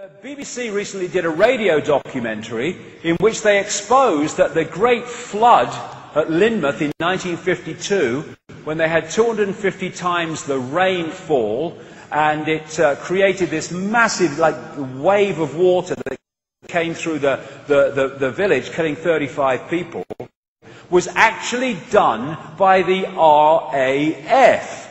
BBC recently did a radio documentary in which they exposed that the Great Flood at Lynmouth in 1952, when they had 250 times the rainfall, and it created this massive wave of water that came through the village, killing 35 people, was actually done by the RAF.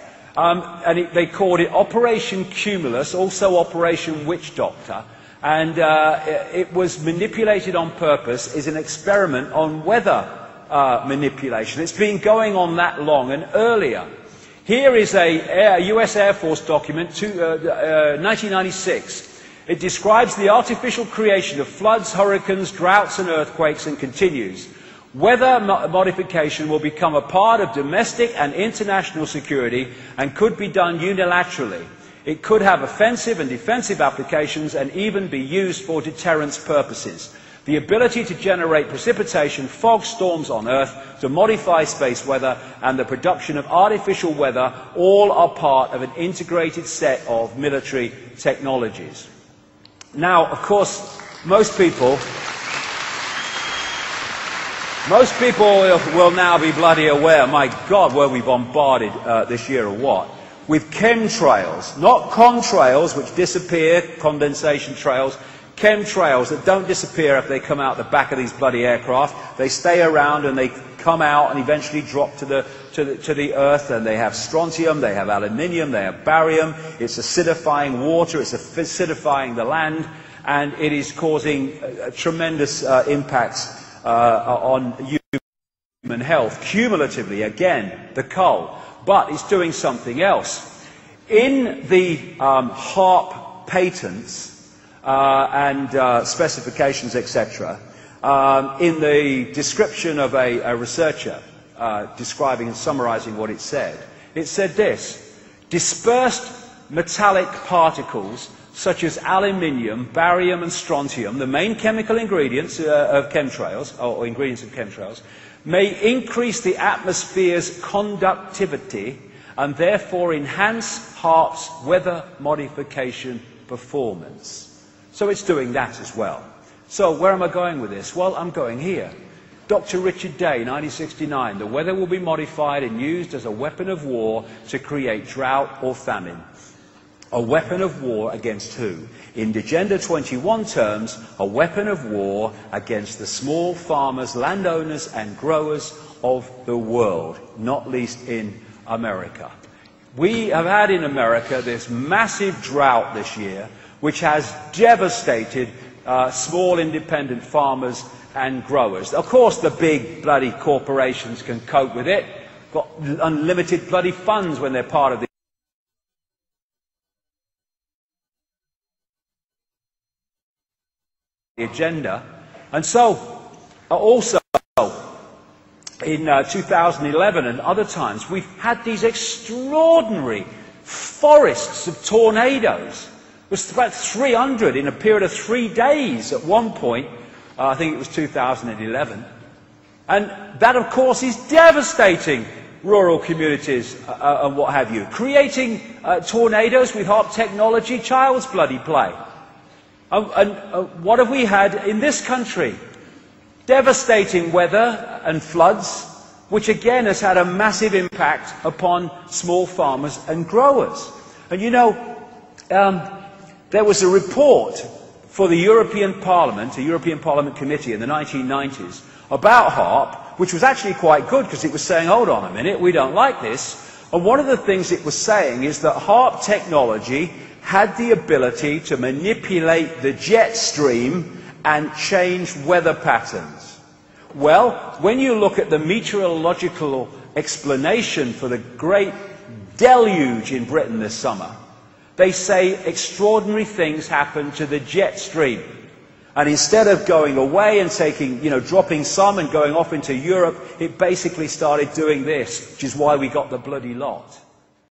They called it Operation Cumulus, also Operation Witch Doctor, and it was manipulated on purpose as an experiment on weather manipulation. It's been going on that long and earlier. Here is a US Air Force document, 1996. It describes the artificial creation of floods, hurricanes, droughts and earthquakes, and continues. Weather modification will become a part of domestic and international security and could be done unilaterally. It could have offensive and defensive applications and even be used for deterrence purposes. The ability to generate precipitation, fog, storms on Earth, to modify space weather, and the production of artificial weather all are part of an integrated set of military technologies. Now, of course, most people will now be bloody aware, my God, were we bombarded this year or what, with chemtrails, not contrails which disappear, condensation trails, chemtrails that don't disappear if they come out the back of these bloody aircraft. They stay around and they come out and eventually drop to the earth, and they have strontium, they have aluminium, they have barium. It's acidifying water, it's acidifying the land, and it is causing tremendous impacts on human health. Cumulatively, again, the coal. But it's doing something else. In the HAARP patents and specifications, etc., in the description of a researcher describing and summarizing what it said this: dispersed metallic particles such as aluminium, barium and strontium, the main chemical ingredients of chemtrails, or ingredients of chemtrails, may increase the atmosphere's conductivity and therefore enhance HAARP's weather modification performance. So it's doing that as well. So where am I going with this? Well, I'm going here. Dr. Richard Day, 1969, the weather will be modified and used as a weapon of war to create drought or famine. A weapon of war against who? In Agenda 21 terms, a weapon of war against the small farmers, landowners and growers of the world, not least in America. We have had in America this massive drought this year, which has devastated small independent farmers and growers. Of course, the big bloody corporations can cope with it, got unlimited bloody funds when they're part of the agenda. And so also in 2011 and other times we've had these extraordinary forests of tornadoes. It was about 300 in a period of 3 days at one point. I think it was 2011. And that, of course, is devastating rural communities and what have you. Creating tornadoes with HAARP technology, child's bloody play. And what have we had in this country? Devastating weather and floods, which again has had a massive impact upon small farmers and growers. And you know, there was a report for the European Parliament, a European Parliament committee in the 1990s, about HAARP, which was actually quite good because it was saying, hold on a minute, we don't like this. And one of the things it was saying is that HAARP technology had the ability to manipulate the jet stream and change weather patterns. Well, when you look at the meteorological explanation for the great deluge in Britain this summer, they say extraordinary things happen to the jet stream. And instead of going away and taking, dropping some and going off into Europe, it basically started doing this, which is why we got the bloody lot.